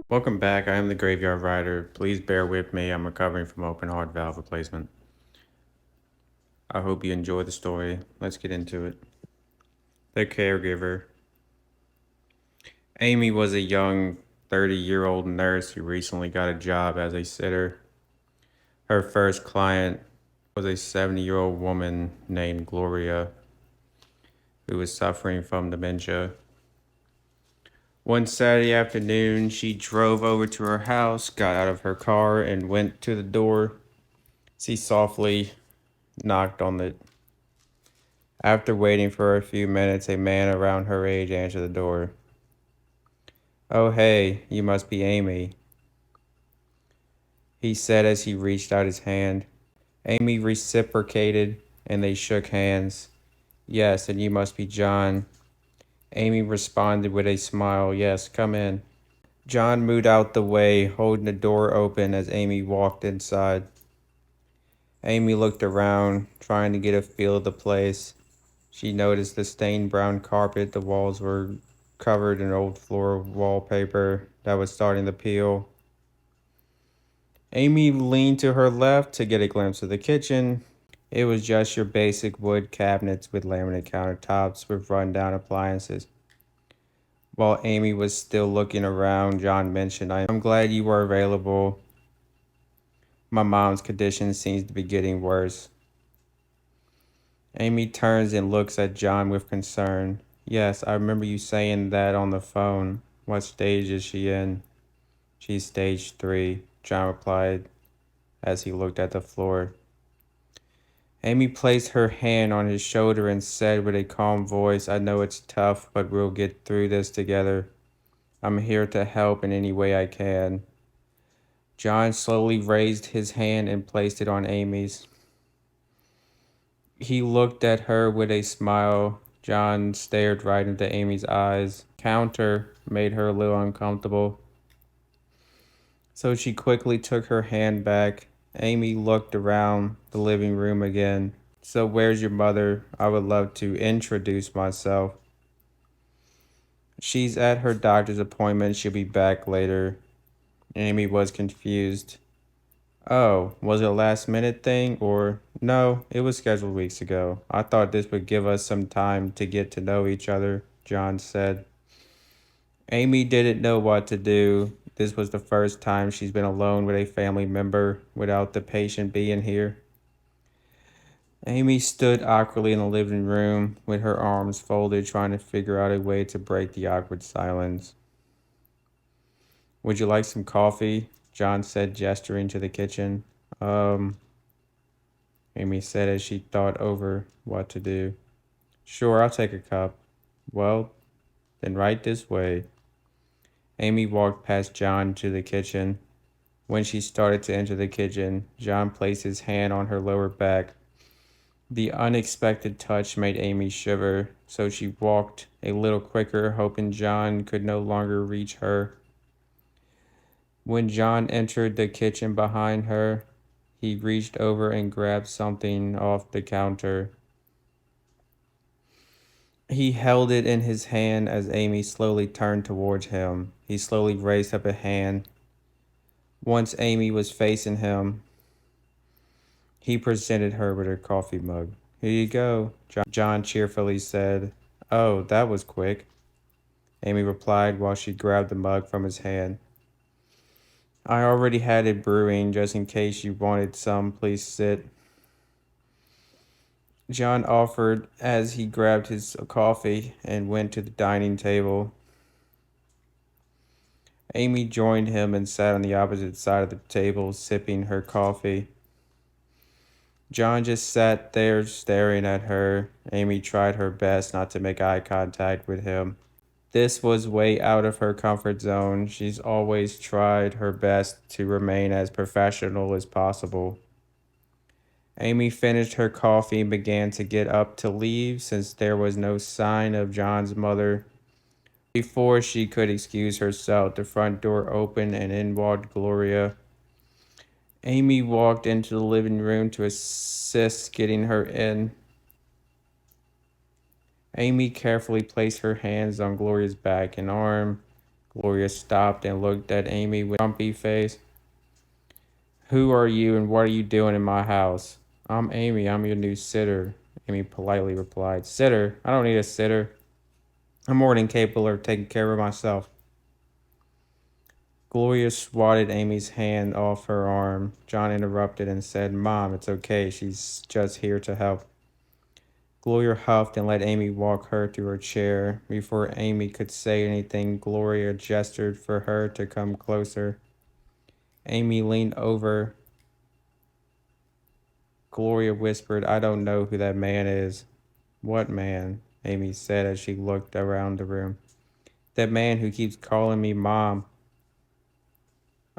Welcome back. I am the Graveyard Rider. Please bear with me. I'm recovering from open heart valve replacement. I hope you enjoy the story. Let's get into it. The Caregiver. Amy was a young 30-year-old nurse who recently got a job as a sitter. Her first client was a 70-year-old woman named Gloria who was suffering from dementia. One Saturday afternoon, she drove over to her house, got out of her car, and went to the door. She softly knocked on it. After waiting for a few minutes, a man around her age answered the door. "Oh, hey, you must be Amy," he said as he reached out his hand. Amy reciprocated, and they shook hands. "Yes, and you must be John." Amy responded with a smile. "Yes, come in." John moved out the way, holding the door open as Amy walked inside. Amy looked around, trying to get a feel of the place. She noticed the stained brown carpet. The walls were covered in old floor wallpaper that was starting to peel. Amy leaned to her left to get a glimpse of the kitchen. It was just your basic wood cabinets with laminate countertops with rundown appliances. While Amy was still looking around, John mentioned, "I'm glad you were available. My mom's condition seems to be getting worse." Amy turns and looks at John with concern. "Yes, I remember you saying that on the phone. What stage is she in?" "She's stage 3, John replied as he looked at the floor. Amy placed her hand on his shoulder and said with a calm voice, "I know it's tough, but we'll get through this together. I'm here to help in any way I can." John slowly raised his hand and placed it on Amy's. He looked at her with a smile. John stared right into Amy's eyes. Counter made her a little uncomfortable, so she quickly took her hand back. Amy looked around the living room again. "So where's your mother? I would love to introduce myself." "She's at her doctor's appointment. She'll be back later." Amy was confused. "Oh, was it a last minute thing or?" "No, it was scheduled weeks ago. I thought this would give us some time to get to know each other," John said. Amy didn't know what to do. This was the first time she's been alone with a family member without the patient being here. Amy stood awkwardly in the living room with her arms folded, trying to figure out a way to break the awkward silence. "Would you like some coffee?" John said, gesturing to the kitchen. Um, Amy said as she thought over what to do. "Sure, I'll take a cup." "Well, then right this way." Amy walked past John to the kitchen. When she started to enter the kitchen, John placed his hand on her lower back. The unexpected touch made Amy shiver, so she walked a little quicker, hoping John could no longer reach her. When John entered the kitchen behind her, he reached over and grabbed something off the counter. He held it in his hand as Amy slowly turned towards him. He slowly raised up a hand. Once Amy was facing him, he presented her with her coffee mug. "Here you go," John cheerfully said. "Oh, that was quick," Amy replied while she grabbed the mug from his hand. "I already had it brewing just in case you wanted some. Please sit," John offered as he grabbed his coffee and went to the dining table. Amy joined him and sat on the opposite side of the table, sipping her coffee. John just sat there staring at her. Amy tried her best not to make eye contact with him. This was way out of her comfort zone. She's always tried her best to remain as professional as possible. Amy finished her coffee and began to get up to leave since there was no sign of John's mother. Before she could excuse herself, the front door opened and in walked Gloria. Amy walked into the living room to assist getting her in. Amy carefully placed her hands on Gloria's back and arm. Gloria stopped and looked at Amy with a grumpy face. Who are you and what are you doing in my house? I'm Amy. I'm your new sitter, Amy politely replied. Sitter? I don't need a sitter. I'm more than capable of taking care of myself. Gloria swatted Amy's hand off her arm. John interrupted and said, Mom, it's okay. She's just here to help. Gloria huffed and let Amy walk her to her chair. Before Amy could say anything, Gloria gestured for her to come closer. Amy leaned over. Gloria whispered, I don't know who that man is. What man? Amy said as she looked around the room. That man who keeps calling me Mom.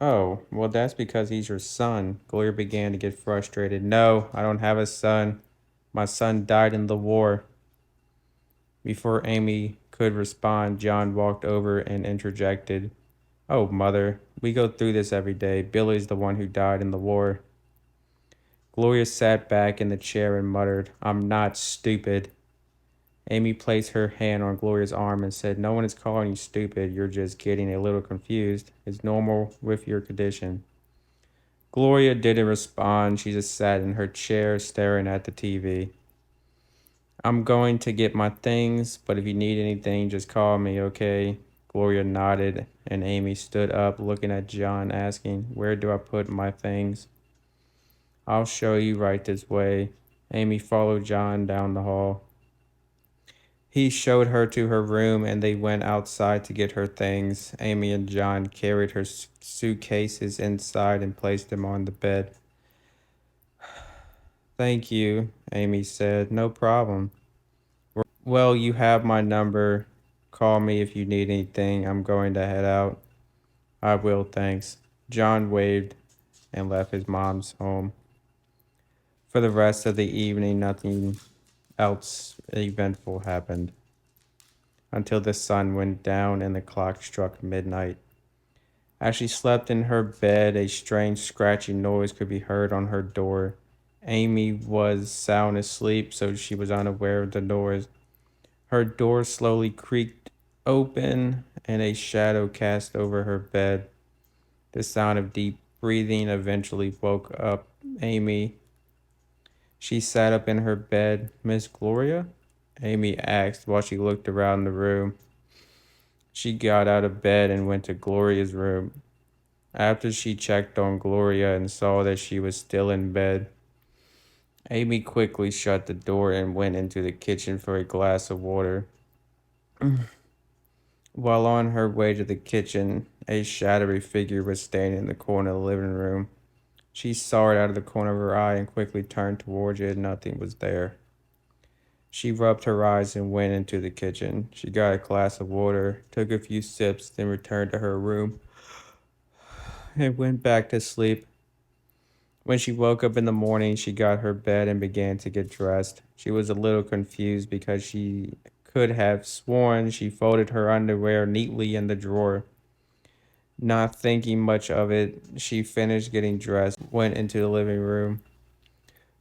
Oh, well, that's because he's your son. Gloria began to get frustrated. No, I don't have a son. My son died in the war. Before Amy could respond, John walked over and interjected. Oh, Mother, we go through this every day. Billy's the one who died in the war. Gloria sat back in the chair and muttered, I'm not stupid. Amy placed her hand on Gloria's arm and said, No one is calling you stupid. You're just getting a little confused. It's normal with your condition. Gloria didn't respond. She just sat in her chair staring at the TV. I'm going to get my things, but if you need anything, just call me, okay? Gloria nodded, and Amy stood up, looking at John, asking, Where do I put my things? I'll show you right this way. Amy followed John down the hall. He showed her to her room, and they went outside to get her things. Amy and John carried her suitcases inside and placed them on the bed. Thank you, Amy said. No problem. Well, you have my number. Call me if you need anything. I'm going to head out. I will, thanks. John waved and left his mom's home. For the rest of the evening, nothing else eventful happened until the sun went down and the clock struck midnight. As she slept in her bed, a strange scratching noise could be heard on her door. Amy was sound asleep, so she was unaware of the noise. Her door slowly creaked open, and a shadow cast over her bed. The sound of deep breathing eventually woke up Amy. She sat up in her bed. Miss Gloria? Amy asked while she looked around the room. She got out of bed and went to Gloria's room. After she checked on Gloria and saw that she was still in bed, Amy quickly shut the door and went into the kitchen for a glass of water. While on her way to the kitchen, a shadowy figure was standing in the corner of the living room. She saw it out of the corner of her eye and quickly turned towards it. Nothing was there. She rubbed her eyes and went into the kitchen. She got a glass of water, took a few sips, then returned to her room and went back to sleep. When she woke up in the morning, she got her bed and began to get dressed. She was a little confused because she could have sworn she folded her underwear neatly in the drawer. Not thinking much of it, she finished getting dressed, went into the living room.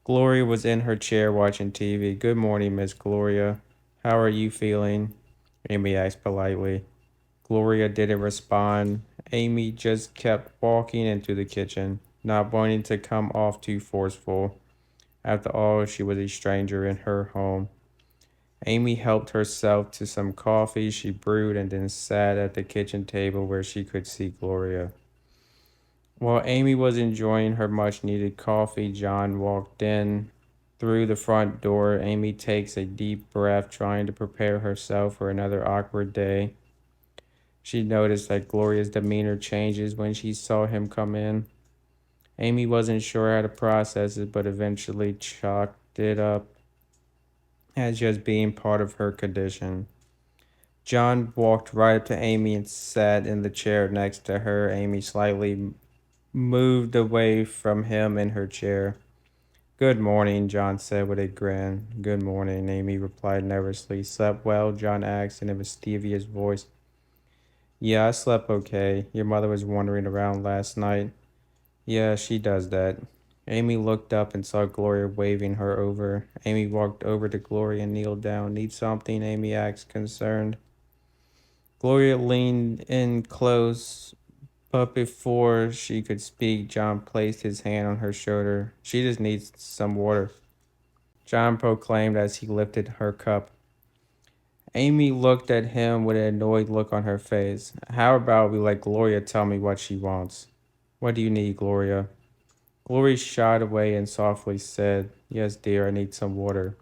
Gloria was in her chair watching TV. Good morning, Miss Gloria. How are you feeling? Amy asked politely. Gloria didn't respond. Amy just kept walking into the kitchen, not wanting to come off too forceful. After all, she was a stranger in her home. Amy helped herself to some coffee she brewed and then sat at the kitchen table where she could see Gloria. While Amy was enjoying her much needed coffee, John walked in. Through the front door, Amy takes a deep breath, trying to prepare herself for another awkward day. She noticed that Gloria's demeanor changes when she saw him come in. Amy wasn't sure how to process it, but eventually chalked it up as just being part of her condition. John walked right up to Amy and sat in the chair next to her. Amy slightly moved away from him in her chair. Good morning, John said with a grin. Good morning, Amy replied nervously. Slept well? John asked in a mischievous voice. Yeah, I slept okay. Your mother was wandering around last night. Yeah, she does that. Amy looked up and saw Gloria waving her over. Amy walked over to Gloria and kneeled down. Need something? Amy asked, concerned. Gloria leaned in close, but before she could speak, John placed his hand on her shoulder. She just needs some water, John proclaimed as he lifted her cup. Amy looked at him with an annoyed look on her face. How about we let Gloria tell me what she wants? What do you need, Gloria? Gloria shied away and softly said, Yes, dear, I need some water.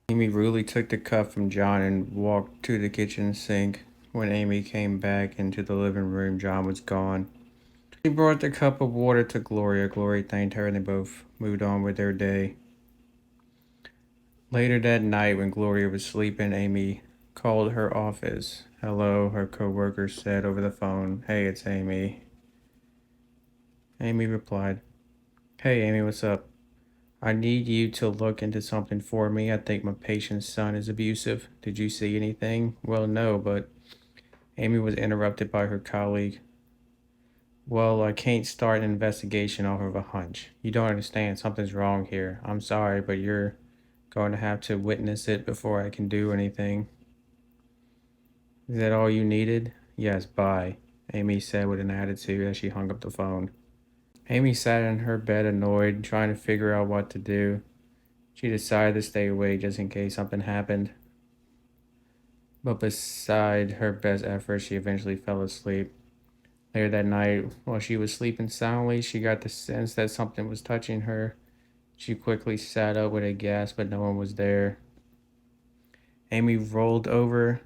Amy rudely took the cup from John and walked to the kitchen sink. When Amy came back into the living room, John was gone. She brought the cup of water to Gloria. Gloria thanked her and they both moved on with their day. Later that night, when Gloria was sleeping, Amy called her office. Hello, her coworker said over the phone. Hey, it's Amy. Amy replied, Hey, Amy, what's up? I need you to look into something for me. I think my patient's son is abusive. Did you see anything? Well, no, but Amy was interrupted by her colleague. Well, I can't start an investigation off of a hunch. You don't understand. Something's wrong here. I'm sorry, but you're going to have to witness it before I can do anything. Is that all you needed? Yes, bye, Amy said with an attitude as she hung up the phone. Amy sat in her bed annoyed, trying to figure out what to do. She decided to stay awake just in case something happened. But beside her best efforts, she eventually fell asleep. Later that night, while she was sleeping soundly, she got the sense that something was touching her. She quickly sat up with a gasp, but no one was there. Amy rolled over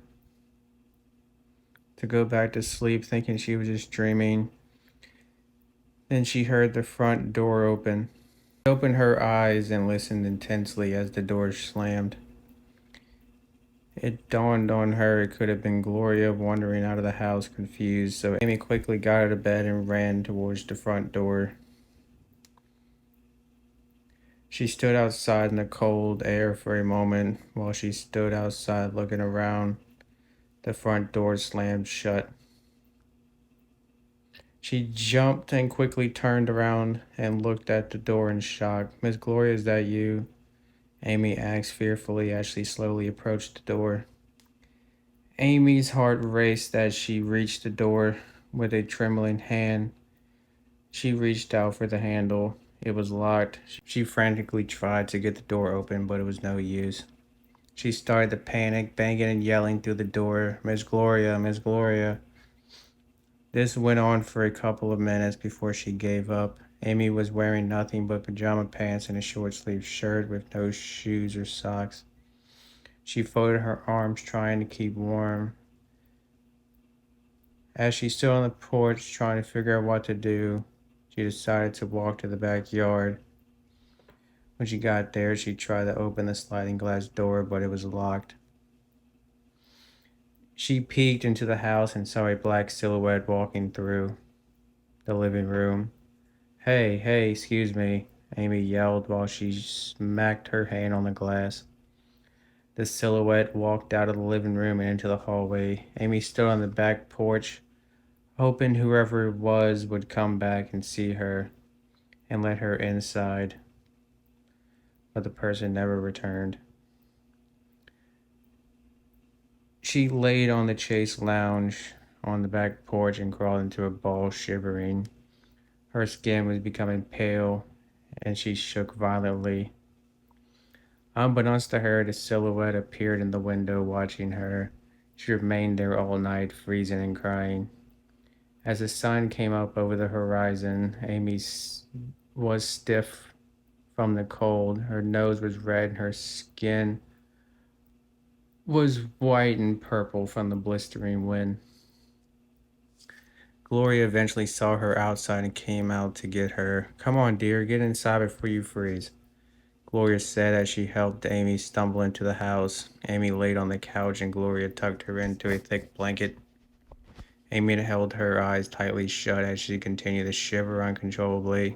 to go back to sleep, thinking she was just dreaming. Then she heard the front door open. She opened her eyes and listened intensely as the door slammed. It dawned on her it could have been Gloria wandering out of the house confused, so Amy quickly got out of bed and ran towards the front door. She stood outside in the cold air for a moment. While she stood outside looking around, the front door slammed shut. She jumped and quickly turned around and looked at the door in shock. Miss Gloria, is that you? Amy asked fearfully as she slowly approached the door. Amy's heart raced as she reached the door with a trembling hand. She reached out for the handle. It was locked. She frantically tried to get the door open, but it was no use. She started to panic, banging and yelling through the door, Miss Gloria, Miss Gloria. This went on for a couple of minutes before she gave up. Amy was wearing nothing but pajama pants and a short-sleeved shirt with no shoes or socks. She folded her arms, trying to keep warm. As she stood on the porch, trying to figure out what to do, she decided to walk to the backyard. When she got there, she tried to open the sliding glass door, but it was locked. She peeked into the house and saw a black silhouette walking through the living room. Hey, hey, excuse me, Amy yelled while she smacked her hand on the glass. The silhouette walked out of the living room and into the hallway. Amy stood on the back porch, hoping whoever it was would come back and see her and let her inside. But the person never returned. She laid on the chase lounge on the back porch and crawled into a ball, shivering. Her skin was becoming pale, and she shook violently. Unbeknownst to her, the silhouette appeared in the window, watching her. She remained there all night, freezing and crying. As the sun came up over the horizon, Amy was stiff from the cold. Her nose was red, and her skin was white and purple from the blistering wind. Gloria eventually saw her outside and came out to get her. Come on, dear, get inside before you freeze, Gloria said as she helped Amy stumble into the house. Amy laid on the couch and Gloria tucked her into a thick blanket. Amy held her eyes tightly shut as she continued to shiver uncontrollably.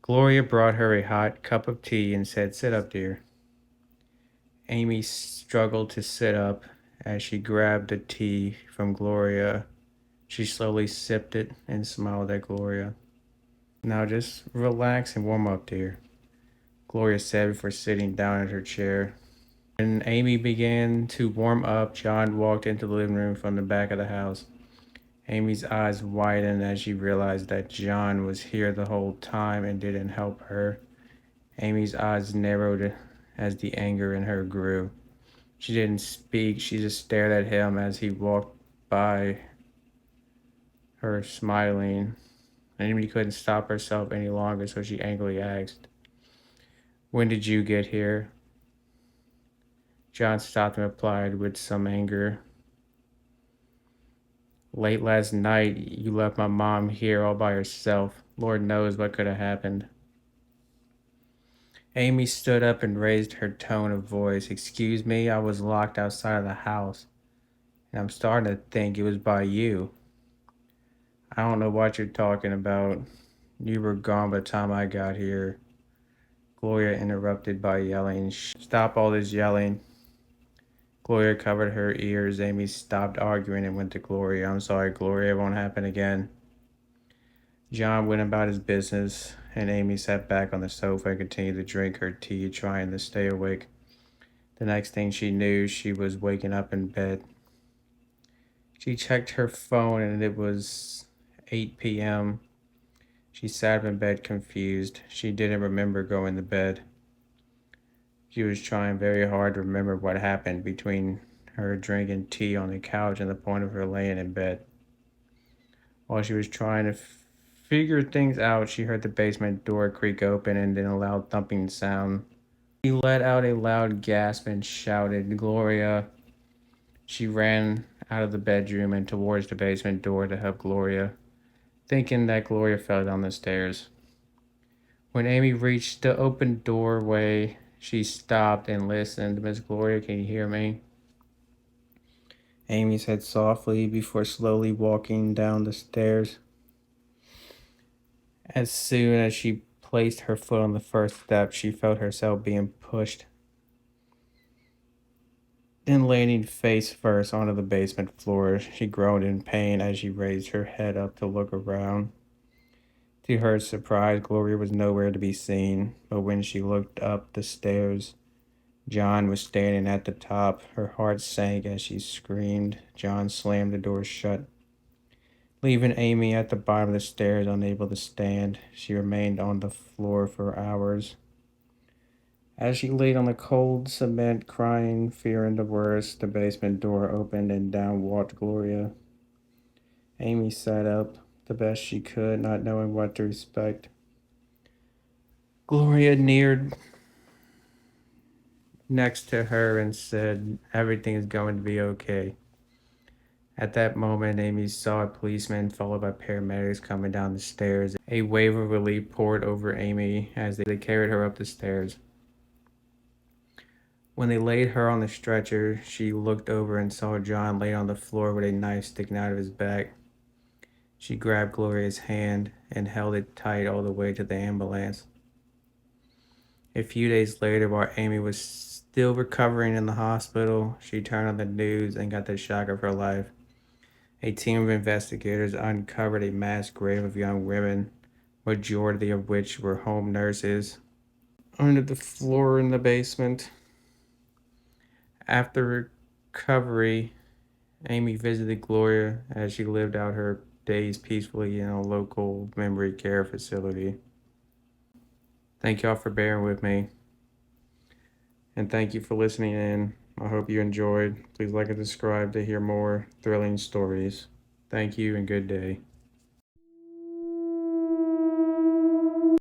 Gloria brought her a hot cup of tea and said, Sit up, dear. Amy struggled to sit up as she grabbed the tea from Gloria. She slowly sipped it and smiled at Gloria. Now just relax and warm up, dear, Gloria said before sitting down in her chair. When Amy began to warm up, John walked into the living room from the back of the house. Amy's eyes widened as she realized that John was here the whole time and didn't help her. Amy's eyes narrowed as the anger in her grew. She didn't speak, she just stared at him as he walked by her, smiling. Amy couldn't stop herself any longer, so she angrily asked, "When did you get here?" John stopped and replied with some anger, "Late last night, you left my mom here all by herself. Lord knows what could have happened." Amy stood up and raised her tone of voice. "Excuse me, I was locked outside of the house, and I'm starting to think it was by you." "I don't know what you're talking about. You were gone by the time I got here," Gloria interrupted by yelling. "Stop all this yelling." Gloria covered her ears. Amy stopped arguing and went to Gloria. "I'm sorry, Gloria, it won't happen again." John went about his business, and Amy sat back on the sofa and continued to drink her tea, trying to stay awake. The next thing she knew, she was waking up in bed. She checked her phone and it was 8 p.m. She sat up in bed confused. She didn't remember going to bed. She was trying very hard to remember what happened between her drinking tea on the couch and the point of her laying in bed. While she was trying to figure things out, she heard the basement door creak open and then a loud thumping sound. She let out a loud gasp and shouted, "Gloria!" She ran out of the bedroom and towards the basement door to help Gloria, thinking that Gloria fell down the stairs. When Amy reached the open doorway, she stopped and listened. "Miss Gloria, can you hear me?" Amy said softly before slowly walking down the stairs. As soon as she placed her foot on the first step, she felt herself being pushed, then landing face first onto the basement floor. She groaned in pain as she raised her head up to look around. To her surprise, Gloria was nowhere to be seen, but when she looked up the stairs, John was standing at the top. Her heart sank as she screamed. John slammed the door shut, leaving Amy at the bottom of the stairs, unable to stand. She remained on the floor for hours. As she laid on the cold cement, crying, fearing the worst, the basement door opened and down walked Gloria. Amy sat up the best she could, not knowing what to expect. Gloria neared next to her and said, "Everything is going to be okay." At that moment, Amy saw a policeman followed by paramedics coming down the stairs. A wave of relief poured over Amy as they carried her up the stairs. When they laid her on the stretcher, she looked over and saw John laid on the floor with a knife sticking out of his back. She grabbed Gloria's hand and held it tight all the way to the ambulance. A few days later, while Amy was still recovering in the hospital, she turned on the news and got the shock of her life. A team of investigators uncovered a mass grave of young women, majority of which were home nurses, under the floor in the basement. After recovery, Amy visited Gloria as she lived out her days peacefully in a local memory care facility. Thank y'all for bearing with me, and thank you for listening in. I hope you enjoyed. Please like and subscribe to hear more thrilling stories. Thank you and good day.